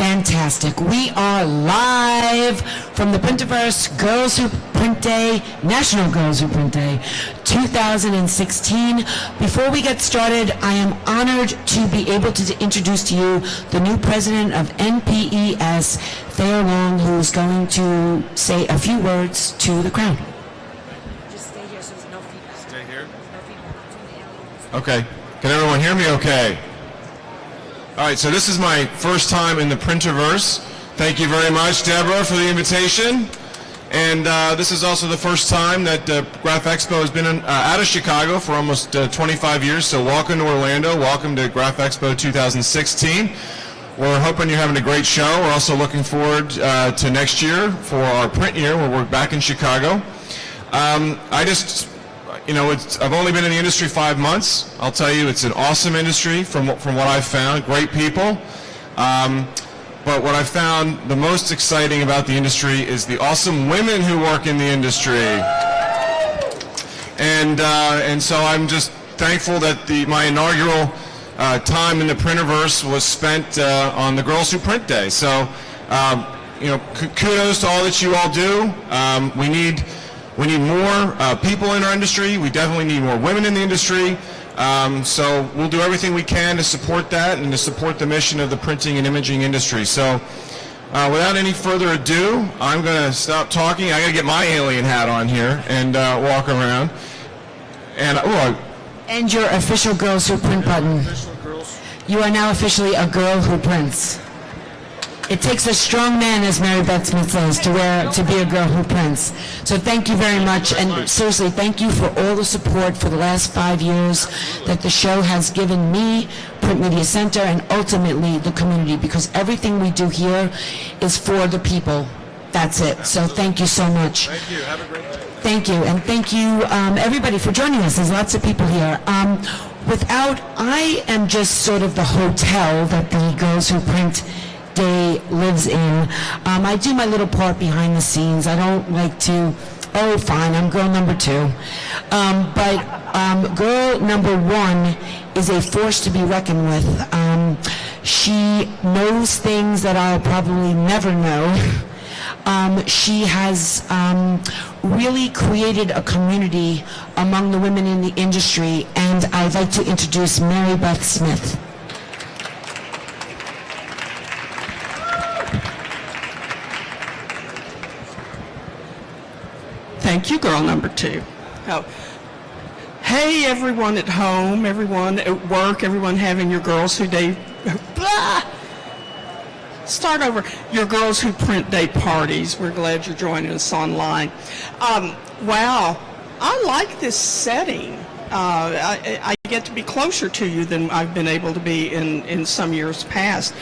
Fantastic. We are live from the Printiverse Girls Who Print Day, National Girls Who Print Day 2016. Before we get started, I am honored to be able to introduce to you the new president of NPES, Thayer Long, who is going to say a few words to the crowd. Just stay here so there's no feedback. Stay here? No feedback. Okay. Can everyone hear me okay? All right, so this is my first time in the Printiverse. Thank you very much, Deborah, for the invitation. And this is also the first time that Graph Expo has been out of Chicago for almost 25 years. So welcome to Orlando. Welcome to Graph Expo 2016. We're hoping you're having a great show. We're also looking forward to next year for our print year where we're back in Chicago. I've only been in the industry 5 months. I'll tell you, it's an awesome industry from what I've found. Great people. But what I found the most exciting about the industry is the awesome women who work in the industry. And so I'm just thankful that my inaugural time in the Printiverse was spent on the Girls Who Print Day. So, kudos to all that you all do. We need more people in our industry. We definitely need more women in the industry. So we'll do everything we can to support that and to support the mission of the printing and imaging industry. So without any further ado, I'm going to stop talking. I got to get my alien hat on here and walk around. And your official Girls Who Print button. You are now officially a girl who prints. It takes a strong man, as Mary Beth Smith says, to be a girl who prints. So thank you very much, and seriously, thank you for all the support for the last 5 years that the show has given me, Print Media Center, and ultimately the community, because everything we do here is for the people. That's it. So thank you so much. Thank you. Have a great day. Thank you, and thank you everybody for joining us. There's lots of people here. I am just sort of the hotel that the Girls Who Print Day lives in. I do my little part behind the scenes. I don't like to, oh fine, I'm girl number 2. But girl number 1 is a force to be reckoned with. She knows things that I'll probably never know. She has really created a community among the women in the industry, and I'd like to introduce Mary Beth Smith. Thank you, girl number 2. Oh. Hey, everyone at home, everyone at work, everyone having your Girls Who Day... Blah! Start over. Your Girls Who Print Day parties. We're glad you're joining us online. Wow, I like this setting. I get to be closer to you than I've been able to be in some years past.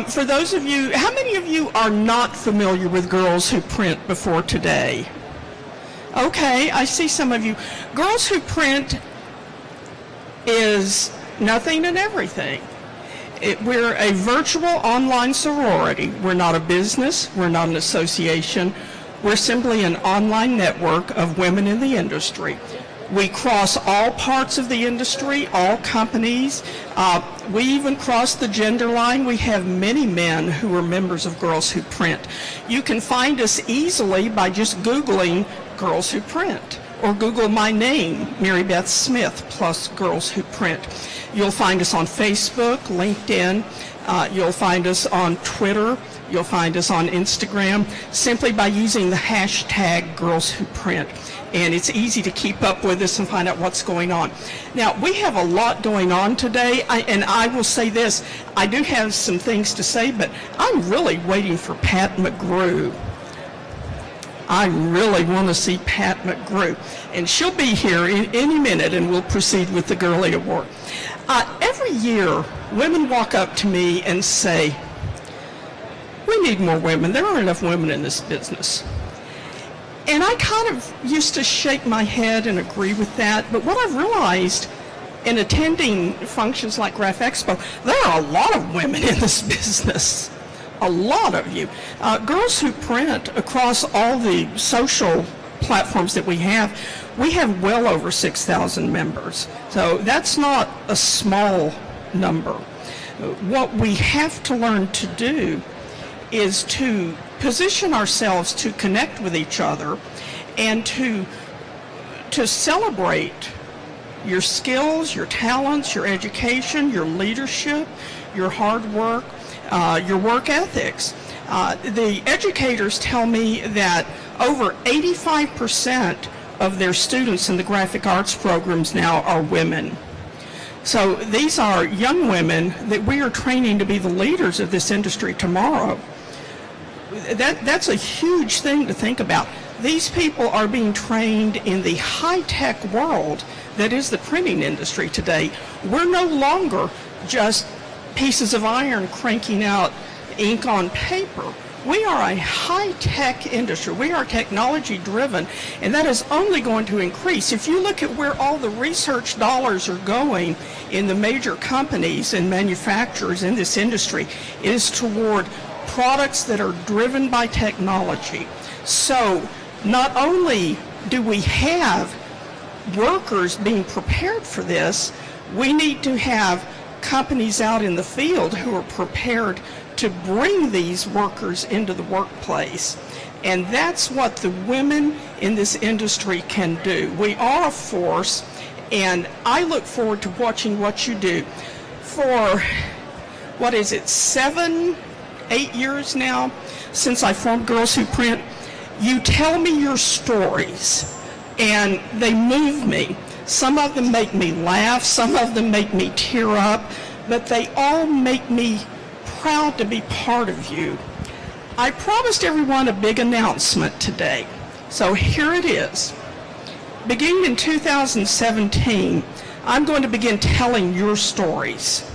For those of you, how many of you are not familiar with Girls Who Print before today? Okay, I see some of you. Girls Who Print is nothing and everything. We're a virtual online sorority. We're not a business. We're not an association. We're simply an online network of women in the industry. We cross all parts of the industry, all companies. We even cross the gender line. We have many men who are members of Girls Who Print. You can find us easily by just Googling Girls Who Print, or Google my name, Mary Beth Smith, plus Girls Who Print. You'll find us on Facebook, LinkedIn. You'll find us on Twitter. You'll find us on Instagram, simply by using the hashtag Girls Who Print. And it's easy to keep up with us and find out what's going on. Now, we have a lot going on today, and I will say this. I do have some things to say, but I'm really waiting for Pat McGrew. I really want to see Pat McGrew. And she'll be here in any minute, and we'll proceed with the Girlie Award. Every year, women walk up to me and say, we need more women. There aren't enough women in this business. And I kind of used to shake my head and agree with that. But what I've realized in attending functions like Graph Expo, there are a lot of women in this business. A lot of you. Girls Who Print, across all the social platforms that we have well over 6,000 members. So that's not a small number. What we have to learn to do is to position ourselves to connect with each other and to celebrate your skills, your talents, your education, your leadership, your hard work, your work ethics. The educators tell me that over 85% of their students in the graphic arts programs now are women. So these are young women that we are training to be the leaders of this industry tomorrow. That's a huge thing to think about. These people are being trained in the high-tech world that is the printing industry today. We're no longer just pieces of iron cranking out ink on paper. We are a high-tech industry. We are technology-driven, and that is only going to increase. If you look at where all the research dollars are going in the major companies and manufacturers in this industry, it is toward products that are driven by technology. So not only do we have workers being prepared for this, we need to have companies out in the field who are prepared to bring these workers into the workplace. And that's what the women in this industry can do. We are a force, and I look forward to watching what you do. For, 7, 8 years now since I formed Girls Who Print, you tell me your stories, and they move me. Some of them make me laugh, some of them make me tear up, but they all make me proud to be part of you. I promised everyone a big announcement today, so here it is. Beginning in 2017, I'm going to begin telling your stories.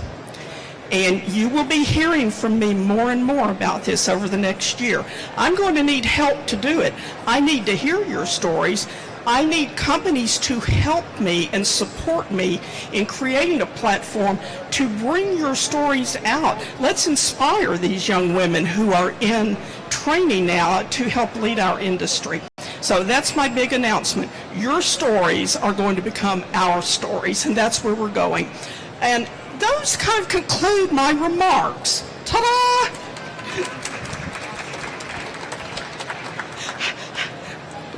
And you will be hearing from me more and more about this over the next year. I'm going to need help to do it. I need to hear your stories. I need companies to help me and support me in creating a platform to bring your stories out. Let's inspire these young women who are in training now to help lead our industry. So that's my big announcement. Your stories are going to become our stories, and that's where we're going. And those kind of conclude my remarks. Ta-da!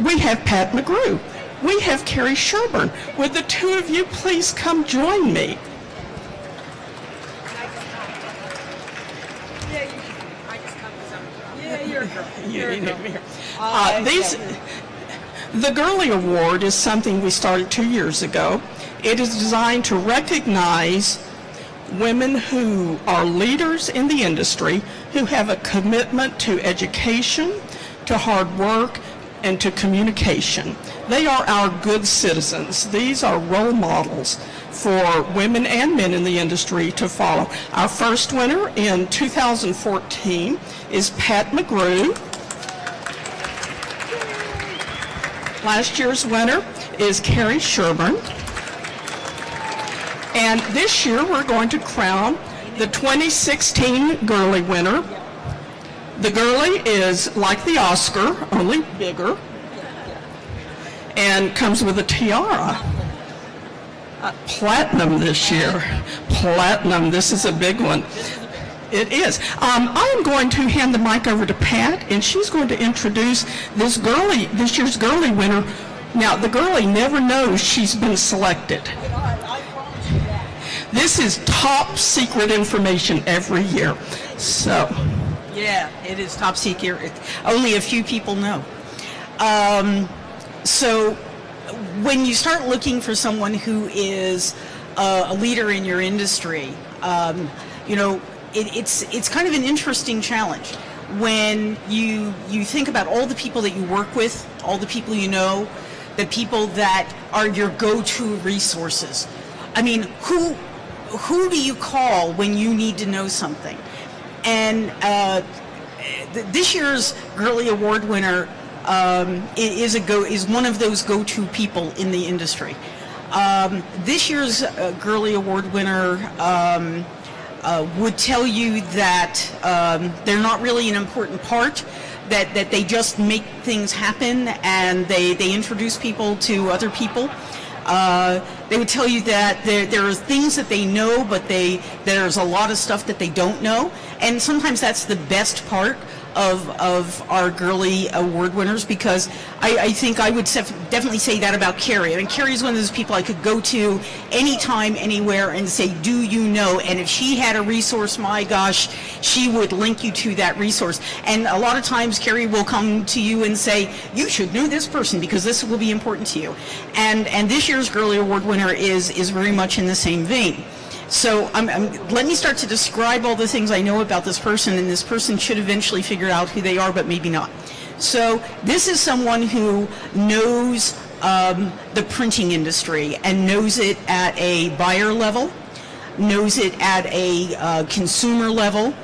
We have Pat McGrew. We have Carrie Sherburn. Would the two of you please come join me? The Girlie Award is something we started 2 years ago. It is designed to recognize women who are leaders in the industry, who have a commitment to education, to hard work, and to communication. They are our good citizens. These are role models for women and men in the industry to follow. Our first winner in 2014 is Pat McGrew. Last year's winner is Carrie Sherburn. And this year we're going to crown the 2016 Girlie winner. The Girlie is like the Oscar, only bigger, and comes with a tiara. Platinum this year. Platinum, this is a big one. It is. I am going to hand the mic over to Pat, and she's going to introduce this year's Girlie winner. Now, the Girlie never knows she's been selected. This is top secret information every year. So. Yeah, it is top secret. Only a few people know. So when you start looking for someone who is a leader in your industry, it's kind of an interesting challenge. When you think about all the people that you work with, all the people you know, the people that are your go-to resources. I mean, who do you call when you need to know something? And this year's Girlie Award winner is one of those go-to people in the industry. This year's Girlie Award winner would tell you that they're not really an important part, that they just make things happen and they introduce people to other people. They would tell you that there are things that they know, but there's a lot of stuff that they don't know. And sometimes that's the best part of our Girlie Award winners, because I think I would definitely say that about Carrie. I mean, Carrie's one of those people I could go to anytime, anywhere, and say, do you know? And if she had a resource, my gosh, she would link you to that resource. And a lot of times Carrie will come to you and say, you should know this person because this will be important to you. And this year's Girlie Award winner is very much in the same vein. So let me start to describe all the things I know about this person, and this person should eventually figure out who they are, but maybe not. So this is someone who knows the printing industry and knows it at a buyer level, knows it at a consumer level,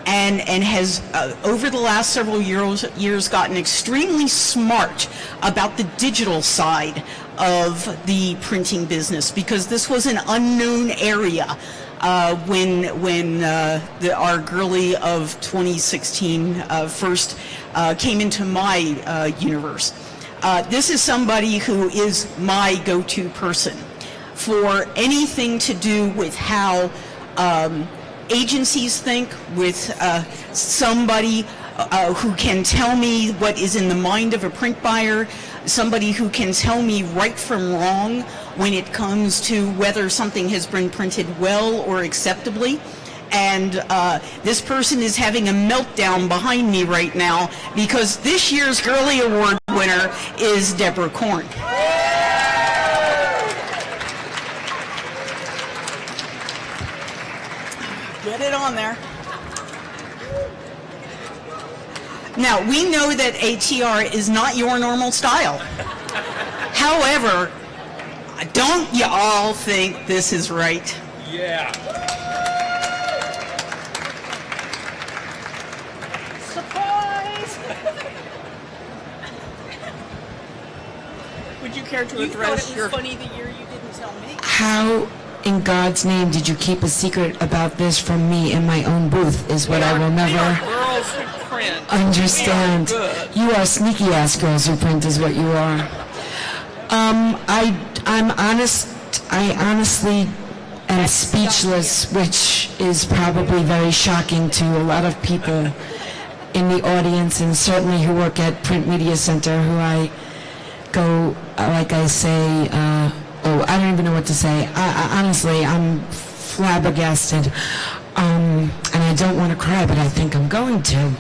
and has over the last several years gotten extremely smart about the digital side of the printing business, because this was an unknown area when our Girlie of 2016 first came into my universe. This is somebody who is my go-to person for anything to do with how agencies think, with somebody who can tell me what is in the mind of a print buyer, somebody who can tell me right from wrong when it comes to whether something has been printed well or acceptably. And this person is having a meltdown behind me right now, because this year's Girlie Award winner is Deborah Korn. Get it on there. Now, we know that a tiara is not your normal style. However, don't you all think this is right? Yeah. Surprise! Would you care to You address thought it your... was funny the year you didn't tell me. How in God's name did you keep a secret about this from me in my own booth is what I will never Girls who print. understand. We are good. You are sneaky ass girls who print is what you are. I'm honest. I honestly am speechless, which is probably very shocking to a lot of people in the audience, and certainly who work at Print Media Center, who I go, like I say, I don't even know what to say. Honestly, I'm flabbergasted, and I don't want to cry, but I think I'm going to.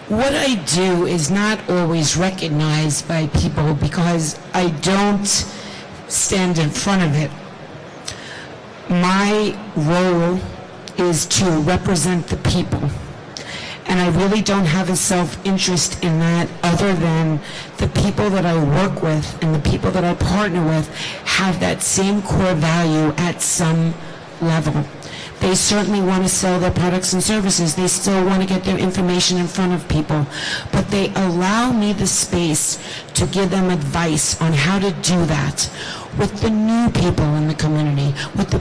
What I do is not always recognized by people because I don't stand in front of it. My role is to represent the people. And I really don't have a self-interest in that, other than the people that I work with and the people that I partner with have that same core value at some level. They certainly want to sell their products and services. They still want to get their information in front of people. But they allow me the space to give them advice on how to do that with the new people in the community. With the,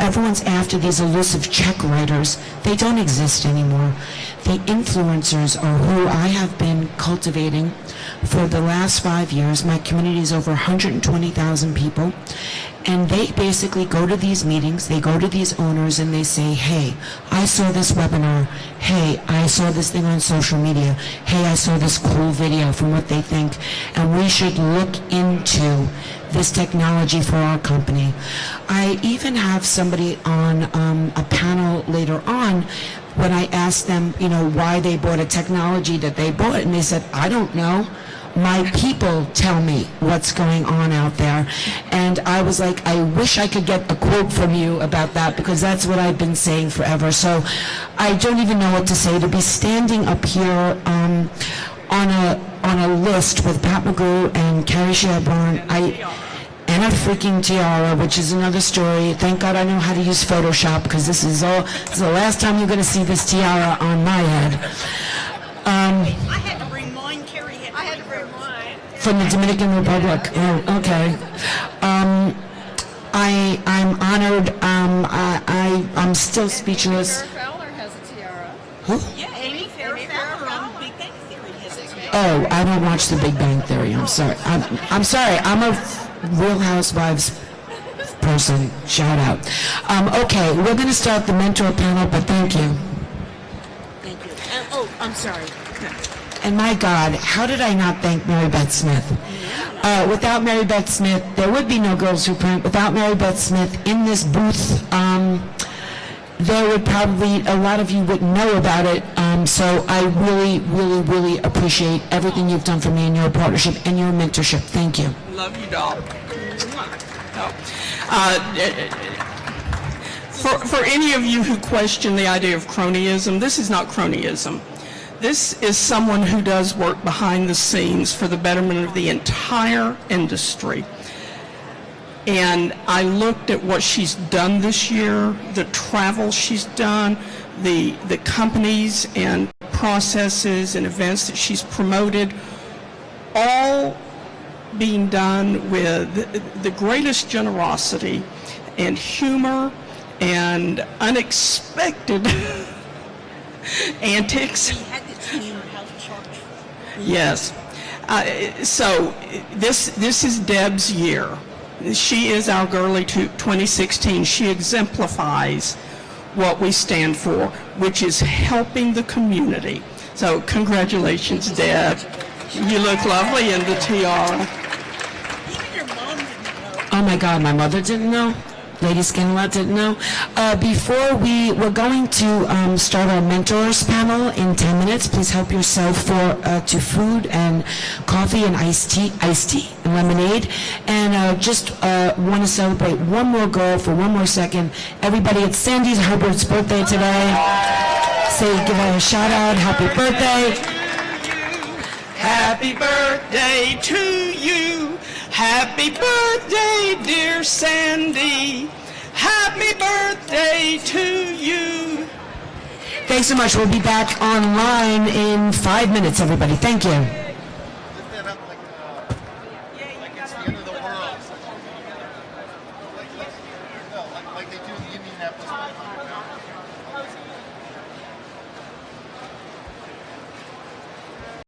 everyone's after these elusive check writers. They don't exist anymore. The influencers are who I have been cultivating for the last 5 years. My community is over 120,000 people. And they basically go to these meetings, they go to these owners, and they say, hey, I saw this webinar. Hey, I saw this thing on social media. Hey, I saw this cool video from what they think. And we should look into this technology for our company. I even have somebody on a panel later on when I asked them, why they bought a technology that they bought. And they said, I don't know. My people tell me what's going on out there. And I was like, I wish I could get a quote from you about that, because that's what I've been saying forever. So I don't even know what to say. To be standing up here on a list with Pat McGrew and Carrie Sherburne, and a freaking tiara, which is another story. Thank God I know how to use Photoshop, because this is the last time you're going to see this tiara on my head. I had to bring mine, Carrie. I had to bring mine. From the Dominican Republic. Oh, okay. I'm honored. I'm still speechless. Fowler has a tiara. Who? Yeah, Amy Farrah from Big Bang Theory has a tiara. Oh, I don't watch The Big Bang Theory. I'm sorry. I'm sorry. I'm a Real Housewives person. Shout out. Okay, we're going to start the mentor panel, but thank you. Thank you. Oh, I'm sorry. And my God, how did I not thank Mary Beth Smith? Without Mary Beth Smith, there would be no Girls Who Print. Without Mary Beth Smith in this booth, there would probably, a lot of you wouldn't know about it. So I really, really, really appreciate everything you've done for me in your partnership and your mentorship. Thank you. Love you, doll. For any of you who question the idea of cronyism, this is not cronyism. This is someone who does work behind the scenes for the betterment of the entire industry. And I looked at what she's done this year, the travel she's done, the companies and processes and events that she's promoted, all being done with the greatest generosity and humor and unexpected antics. We had the team house chart. Yes. So this is Deb's year. She is our Girlie 2016. She exemplifies what we stand for, which is helping the community. So congratulations, Deb. You look lovely in the tiara. Even your mom didn't know. Oh my God, my mother didn't know. Lady Scanlon didn't know. Before we're going to start our mentors panel in 10 minutes. Please help yourself to food and coffee and iced tea and lemonade. And just want to celebrate one more girl for one more second. Everybody, it's Sandy Herbert's birthday today. Give her a shout out. Happy birthday. Happy birthday to you. Happy birthday, dear Sandy. Happy birthday to you. Thanks so much. We'll be back online in 5 minutes, everybody. Thank you. Lift that up like it's the end of the world. Like they do in the Indianapolis 500.